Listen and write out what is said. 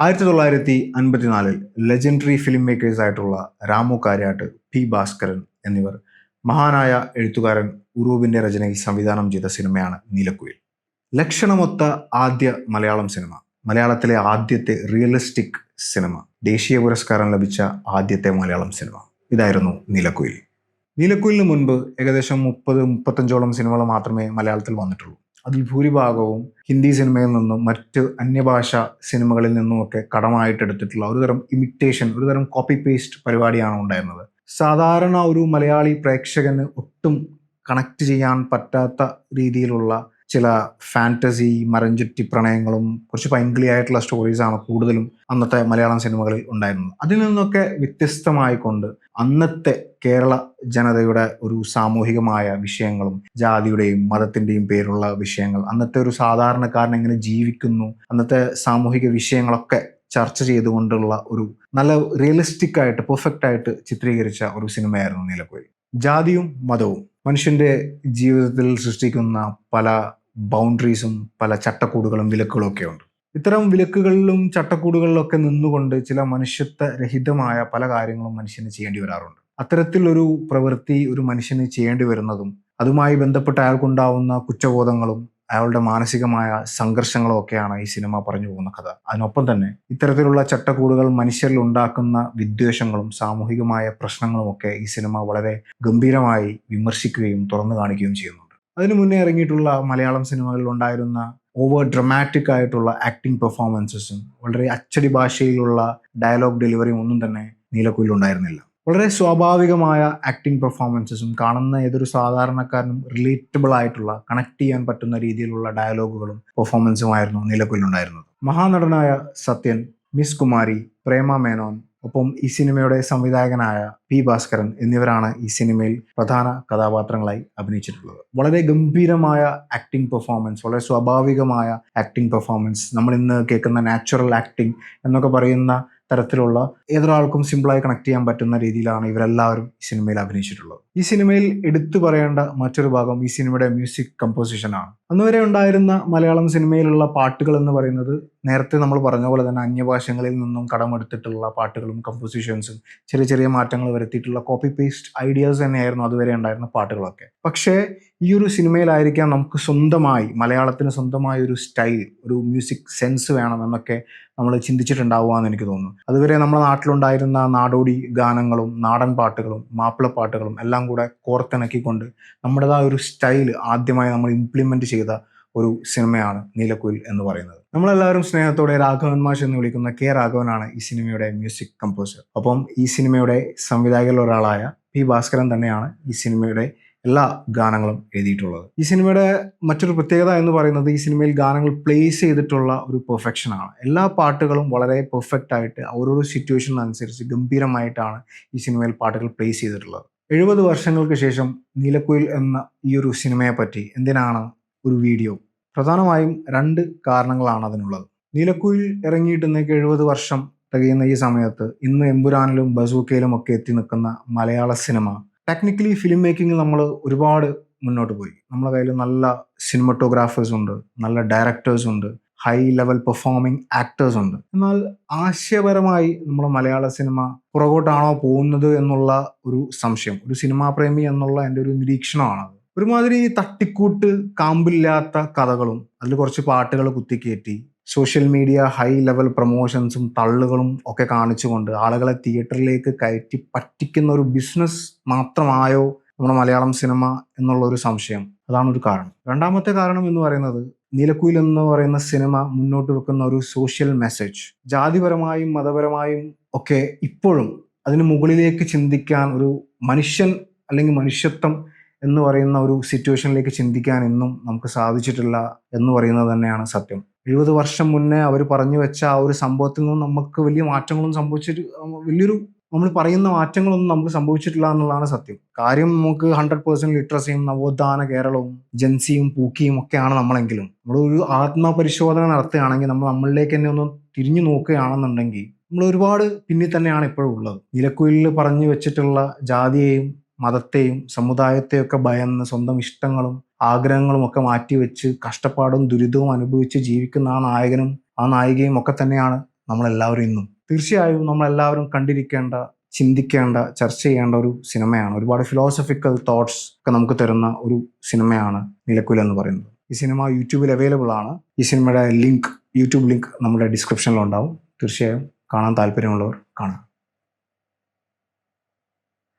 1954 legendary film makers ആയിട്ടുള്ള Ramu Kariat, P Bhaskaran എന്നിവർ മഹാനായ എഴുത്തുകാരൻ ഉറൂബിന്റെ രചനയിൽ സംവിധാനം ചെയ്ത സിനിമയാണ് നീലക്കുയിൽ. ലക്ഷണമൊത്ത ആദ്യ മലയാളം സിനിമ, മലയാളത്തിലെ ആദ്യത്തെ റിയലിസ്റ്റിക് സിനിമ, ദേശീയ പുരസ്കാരം ലഭിച്ച ആദ്യത്തെ മലയാളം സിനിമ ഇതായിരുന്നു നീലക്കുയിൽ. നീലക്കുയിലിന് മുൻപ് ഏകദേശം 30-35ഓളം സിനിമകൾ മാത്രമേ മലയാളത്തിൽ വന്നിട്ടുള്ളൂ. അതിൽ ഭൂരിഭാഗവും ഹിന്ദി സിനിമയിൽ നിന്നും മറ്റ് അന്യഭാഷ സിനിമകളിൽ നിന്നുമൊക്കെ കടമായിട്ടെടുത്തിട്ടുള്ള ഒരുതരം ഇമിറ്റേഷൻ, ഒരുതരം കോപ്പി പേസ്റ്റ് പരിപാടിയാണ് ഉണ്ടായിരുന്നത്. സാധാരണ ഒരു മലയാളി പ്രേക്ഷകന് ഒട്ടും കണക്ട് ചെയ്യാൻ പറ്റാത്ത രീതിയിലുള്ള ചില ഫാൻറ്റസി മരഞ്ചുറ്റി പ്രണയങ്ങളും കുറച്ച് പൈങ്കിളി ആയിട്ടുള്ള സ്റ്റോറീസാണ് കൂടുതലും അന്നത്തെ മലയാളം സിനിമകളിൽ ഉണ്ടായിരുന്നത്. അതിൽ നിന്നൊക്കെ വ്യത്യസ്തമായിക്കൊണ്ട് അന്നത്തെ കേരള ജനതയുടെ ഒരു സാമൂഹികമായ വിഷയങ്ങളും ജാതിയുടെയും മതത്തിന്റെയും പേരുള്ള വിഷയങ്ങൾ, അന്നത്തെ ഒരു സാധാരണക്കാരൻ എങ്ങനെ ജീവിക്കുന്നു, അന്നത്തെ സാമൂഹിക വിഷയങ്ങളൊക്കെ ചർച്ച ചെയ്തുകൊണ്ടുള്ള ഒരു നല്ല റിയലിസ്റ്റിക് ആയിട്ട് പെർഫെക്റ്റ് ആയിട്ട് ചിത്രീകരിച്ച ഒരു സിനിമയായിരുന്നു നീലക്കുയിൽ. ജാതിയും മതവും മനുഷ്യന്റെ ജീവിതത്തിൽ സൃഷ്ടിക്കുന്ന പല ബൗണ്ടറീസും പല ചട്ടക്കൂടുകളും വിലക്കുകളും ഒക്കെ ഉണ്ട്. ഇത്തരം വിലക്കുകളിലും ചട്ടക്കൂടുകളിലൊക്കെ നിന്നുകൊണ്ട് ചില മനുഷ്യത്വ രഹിതമായ പല കാര്യങ്ങളും മനുഷ്യന് ചെയ്യേണ്ടി വരാറുണ്ട്. അത്തരത്തിലൊരു പ്രവൃത്തി ഒരു മനുഷ്യന് ചെയ്യേണ്ടി വരുന്നതും അതുമായി ബന്ധപ്പെട്ട് അയാൾക്കുണ്ടാവുന്ന കുറ്റബോധങ്ങളും അയാളുടെ മാനസികമായ സംഘർഷങ്ങളും ഒക്കെയാണ് ഈ സിനിമ പറഞ്ഞു പോകുന്ന കഥ. അതിനൊപ്പം തന്നെ ഇത്തരത്തിലുള്ള ചട്ടക്കൂടുകൾ മനുഷ്യരിൽ ഉണ്ടാക്കുന്ന വിദ്വേഷങ്ങളും സാമൂഹികമായ പ്രശ്നങ്ങളും ഒക്കെ ഈ സിനിമ വളരെ ഗംഭീരമായി വിമർശിക്കുകയും തുറന്നു കാണിക്കുകയും ചെയ്യുന്നുണ്ട്. അതിനു മുന്നേ ഇറങ്ങിയിട്ടുള്ള മലയാളം സിനിമകളിൽ ഉണ്ടായിരുന്ന ഓവർ ഡ്രമാറ്റിക് ആയിട്ടുള്ള ആക്ടിംഗ് പെർഫോമൻസസും വളരെ അച്ചടി ഭാഷയിലുള്ള ഡയലോഗ് ഡെലിവറിയും ഒന്നും തന്നെ നീലക്കുയിൽ ഉണ്ടായിരുന്നില്ല. വളരെ സ്വാഭാവികമായ ആക്ടിംഗ് പെർഫോമൻസസും കാണുന്ന ഏതൊരു സാധാരണക്കാരനും റിലേറ്റബിൾ ആയിട്ടുള്ള കണക്ട് ചെയ്യാൻ പറ്റുന്ന രീതിയിലുള്ള ഡയലോഗുകളും പെർഫോമൻസുമായിരുന്നു നീലക്കുയിൽ ഉണ്ടായിരുന്നത്. മഹാനടനായ സത്യൻ, മിസ് കുമാരി, പ്രേമ മേനോൻ, ഒപ്പം ഈ സിനിമയുടെ സംവിധായകനായ പി ഭാസ്കരൻ എന്നിവരാണ് ഈ സിനിമയിൽ പ്രധാന കഥാപാത്രങ്ങളായി അഭിനയിച്ചിട്ടുള്ളത്. വളരെ ഗംഭീരമായ ആക്ടിംഗ് പെർഫോമൻസ്, വളരെ സ്വാഭാവികമായ ആക്ടിംഗ് പെർഫോമൻസ്, നമ്മൾ ഇന്ന് കേൾക്കുന്ന നാച്ചുറൽ ആക്ടിംഗ് എന്നൊക്കെ പറയുന്ന തരത്തിലുള്ള ഏതൊരാൾക്കും സിമ്പിളായി കണക്ട് ചെയ്യാൻ പറ്റുന്ന രീതിയിലാണ് ഇവരെല്ലാവരും ഈ സിനിമയിൽ അഭിനയിച്ചിട്ടുള്ളത്. ഈ സിനിമയിൽ എടുത്തു പറയേണ്ട മറ്റൊരു ഭാഗം ഈ സിനിമയുടെ മ്യൂസിക് കമ്പോസിഷനാണ്. അന്നുവരെ ഉണ്ടായിരുന്ന മലയാളം സിനിമയിലുള്ള പാട്ടുകൾ എന്ന് പറയുന്നത് നേരത്തെ നമ്മൾ പറഞ്ഞ പോലെ തന്നെ അന്യഭാഷകളിൽ നിന്നും കടമെടുത്തിട്ടുള്ള പാട്ടുകളും കമ്പോസിഷൻസും ചെറിയ ചെറിയ മാറ്റങ്ങൾ വരുത്തിയിട്ടുള്ള കോപ്പി പേസ്റ്റ് ഐഡിയാസ് തന്നെയായിരുന്നു അതുവരെ ഉണ്ടായിരുന്ന പാട്ടുകളൊക്കെ. പക്ഷേ ഈ ഒരു സിനിമയിലായിരിക്കാം നമുക്ക് സ്വന്തമായി, മലയാളത്തിന് സ്വന്തമായ ഒരു സ്റ്റൈൽ, ഒരു മ്യൂസിക് സെൻസ് വേണമെന്നൊക്കെ നമ്മൾ ചിന്തിച്ചിട്ടുണ്ടാവുക എന്ന് എനിക്ക് തോന്നുന്നു. അതുവരെ നമ്മുടെ നാട്ടിലുണ്ടായിരുന്ന നാടോടി ഗാനങ്ങളും നാടൻ പാട്ടുകളും മാപ്പിളപ്പാട്ടുകളും എല്ലാം കൂടെ കോർത്തിണക്കിക്കൊണ്ട് നമ്മുടേതായ ഒരു സ്റ്റൈൽ ആദ്യമായി നമ്മൾ ഇംപ്ലിമെന്റ് ചെയ്ത ഒരു സിനിമയാണ് നീലക്കുയിൽ എന്ന് പറയുന്നത്. നമ്മളെല്ലാവരും സ്നേഹത്തോടെ രാഘവൻ മാഷ് എന്ന് വിളിക്കുന്ന കെ രാഘവനാണ് ഈ സിനിമയുടെ മ്യൂസിക് കമ്പോസർ. ഒപ്പം ഈ സിനിമയുടെ സംവിധായകരിൽ ഒരാളായ പി ഭാസ്കരൻ തന്നെയാണ് ഈ സിനിമയുടെ എല്ലാ ഗാനങ്ങളും എഴുതിയിട്ടുള്ളത്. ഈ സിനിമയുടെ മറ്റൊരു പ്രത്യേകത എന്ന് പറയുന്നത് ഈ സിനിമയിൽ ഗാനങ്ങൾ പ്ലേസ് ചെയ്തിട്ടുള്ള ഒരു പെർഫെക്ഷനാണ്. എല്ലാ പാട്ടുകളും വളരെ പെർഫെക്റ്റ് ആയിട്ട് ഓരോരോ സിറ്റുവേഷനനുസരിച്ച് ഗംഭീരമായിട്ടാണ് ഈ സിനിമയിൽ പാട്ടുകൾ പ്ലേസ് ചെയ്തിട്ടുള്ളത്. 70 വർഷങ്ങൾക്ക് ശേഷം നീലക്കുയിൽ എന്ന ഈ ഒരു സിനിമയെ പറ്റി എന്തിനാണ് ഒരു വീഡിയോ? പ്രധാനമായും 2 കാരണങ്ങളാണ് അതിനുള്ളത്. നീലക്കുയിൽ ഇറങ്ങിയിട്ട് ഇന്നേക്ക് 70 വർഷം തികയുന്ന ഈ സമയത്ത് ഇന്ന് എമ്പുരാനിലും ബസൂക്കയിലും ഒക്കെ എത്തി നിൽക്കുന്ന മലയാള സിനിമ ടെക്നിക്കലി ഫിലിം മേക്കിങ്ങിൽ നമ്മൾ ഒരുപാട് മുന്നോട്ട് പോയി. നമ്മുടെ കയ്യിൽ നല്ല സിനിമറ്റോഗ്രാഫേഴ്സ് ഉണ്ട്, നല്ല ഡയറക്ടേഴ്സ് ഉണ്ട്, ഹൈ ലെവൽ പെർഫോമിംഗ് ആക്ടേഴ്സ് ഉണ്ട്. എന്നാൽ ആശയപരമായി നമ്മൾ മലയാള സിനിമ പുറകോട്ടാണോ പോകുന്നത് എന്നുള്ള ഒരു സംശയം, ഒരു സിനിമാ പ്രേമി എന്നുള്ള എൻ്റെ ഒരു നിരീക്ഷണമാണത്. ഒരുമാതിരി തട്ടിക്കൂട്ട് കാമ്പില്ലാത്ത കഥകളും അതിൽ കുറച്ച് പാട്ടുകൾ കുത്തിക്കയറ്റി സോഷ്യൽ മീഡിയ ഹൈ ലെവൽ പ്രൊമോഷൻസും തള്ളുകളും ഒക്കെ കാണിച്ചുകൊണ്ട് ആളുകളെ തിയേറ്ററിലേക്ക് കയറ്റി പറ്റിക്കുന്ന ഒരു ബിസിനസ് മാത്രമായോ നമ്മുടെ മലയാളം സിനിമ എന്നുള്ള ഒരു സംശയം, അതാണ് ഒരു കാരണം. രണ്ടാമത്തെ കാരണം എന്ന് പറയുന്നത് നീലക്കുയിൽ എന്ന് പറയുന്ന സിനിമ മുന്നോട്ട് വെക്കുന്ന ഒരു സോഷ്യൽ മെസ്സേജ്, ജാതിപരമായും മതപരമായും ഒക്കെ ഇപ്പോഴും അതിന് മുകളിലേക്ക് ചിന്തിക്കാൻ ഒരു മനുഷ്യൻ അല്ലെങ്കിൽ മനുഷ്യത്വം എന്ന് പറയുന്ന ഒരു സിറ്റുവേഷനിലേക്ക് ചിന്തിക്കാൻ ഇന്നും നമുക്ക് സാധിച്ചിട്ടില്ല എന്ന് പറയുന്നത് തന്നെയാണ് സത്യം. 70 വർഷം മുന്നേ അവർ പറഞ്ഞു വെച്ച ആ ഒരു സംഭവത്തിൽ നിന്നും നമുക്ക് വലിയ മാറ്റങ്ങളൊന്നും വലിയൊരു നമ്മൾ പറയുന്ന മാറ്റങ്ങളൊന്നും നമുക്ക് സംഭവിച്ചിട്ടില്ല എന്നുള്ളതാണ് സത്യം. കാര്യം നമുക്ക് 100% ലിറ്ററസിയും നവോത്ഥാന കേരളവും ജൻസിയും പൂക്കിയും ഒക്കെയാണ് നമ്മളെങ്കിലും നമ്മളൊരു ആത്മപരിശോധന നടത്തുകയാണെങ്കിൽ നമ്മളിലേക്ക് തന്നെ ഒന്ന് തിരിഞ്ഞു നോക്കുകയാണെന്നുണ്ടെങ്കിൽ നമ്മൾ ഒരുപാട് പിന്നിൽ തന്നെയാണ് ഇപ്പോഴും ഉള്ളത്. നീലക്കുയിലിൽ പറഞ്ഞു വെച്ചിട്ടുള്ള ജാതിയെയും മതത്തെയും സമുദായത്തെയൊക്കെ ഭയന്ന് സ്വന്തം ഇഷ്ടങ്ങളും ആഗ്രഹങ്ങളും ഒക്കെ മാറ്റിവെച്ച് കഷ്ടപ്പാടും ദുരിതവും അനുഭവിച്ച് ജീവിക്കുന്ന ആ നായകനും ആ നായികയും ഒക്കെ തന്നെയാണ് നമ്മളെല്ലാവരും ഇന്നും. തീർച്ചയായും നമ്മളെല്ലാവരും കണ്ടിരിക്കേണ്ട, ചിന്തിക്കേണ്ട, ചർച്ച ചെയ്യേണ്ട ഒരു സിനിമയാണ്. ഒരുപാട് ഫിലോസഫിക്കൽ തോട്ട്സ് ഒക്കെ നമുക്ക് തരുന്ന ഒരു സിനിമയാണ് നീലക്കുയിൽ എന്ന് പറയുന്നത്. ഈ സിനിമ യൂട്യൂബിൽ അവൈലബിൾ ആണ്. ഈ സിനിമയുടെ യൂട്യൂബ് ലിങ്ക് നമ്മുടെ ഡിസ്ക്രിപ്ഷനിലുണ്ടാവും. തീർച്ചയായും കാണാൻ താല്പര്യമുള്ളവർ കാണാം.